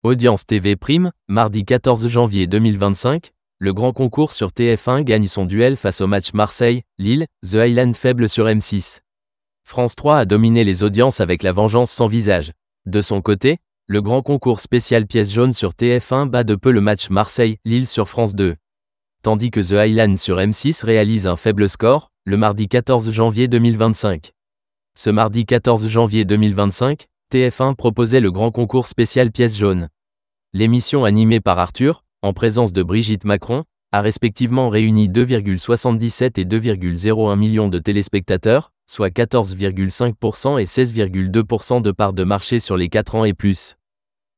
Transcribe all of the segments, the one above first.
Audience TV Prime, mardi 14 janvier 2025, le grand concours sur TF1 gagne son duel face au match Marseille-Lille, The Highland faible sur M6. France 3 a dominé les audiences avec La Vengeance sans visage. De son côté, le grand concours spécial pièce jaune sur TF1 bat de peu le match Marseille-Lille sur France 2. Tandis que The Highland sur M6 réalise un faible score, le mardi 14 janvier 2025. Ce mardi 14 janvier 2025, TF1 proposait le grand concours spécial pièce jaune. L'émission animée par Arthur, en présence de Brigitte Macron, a respectivement réuni 2,77 et 2,01 millions de téléspectateurs, soit 14,5% et 16,2% de part de marché sur les 4 ans et plus.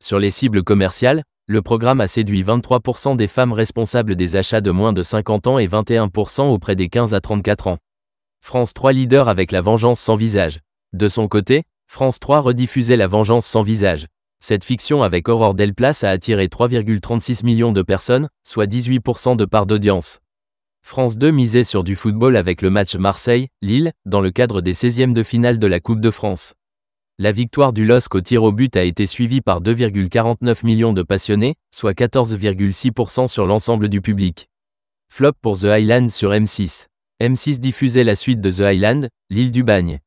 Sur les cibles commerciales, le programme a séduit 23% des femmes responsables des achats de moins de 50 ans et 21% auprès des 15 à 34 ans. France 3 leader avec La Vengeance sans visage. De son côté, France 3 rediffusait La Vengeance sans visage. Cette fiction avec Aurore Delplace a attiré 3,36 millions de personnes, soit 18% de part d'audience. France 2 misait sur du football avec le match Marseille-Lille, dans le cadre des 16e de finale de la Coupe de France. La victoire du LOSC au tir au but a été suivie par 2,49 millions de passionnés, soit 14,6% sur l'ensemble du public. Flop pour The Highland sur M6. M6 diffusait la suite de The Highland, l'île du Bagne.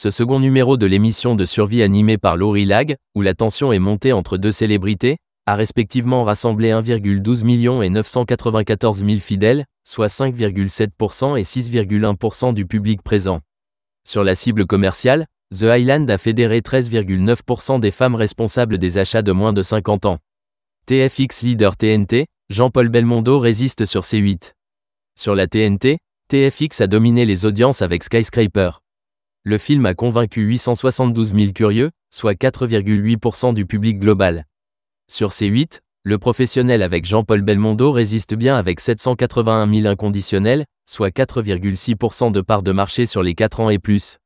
Ce second numéro de l'émission de survie animée par Laurie Lag, où la tension est montée entre deux célébrités, a respectivement rassemblé 1,12 million et 994 000 fidèles, soit 5,7% et 6,1% du public présent. Sur la cible commerciale, The Highland a fédéré 13,9% des femmes responsables des achats de moins de 50 ans. TFX leader TNT, Jean-Paul Belmondo résiste sur C8. Sur la TNT, TFX a dominé les audiences avec Skyscraper. Le film a convaincu 872 000 curieux, soit 4,8% du public global. Sur C8, Le Professionnel avec Jean-Paul Belmondo résiste bien avec 781 000 inconditionnels, soit 4,6% de part de marché sur les 4 ans et plus.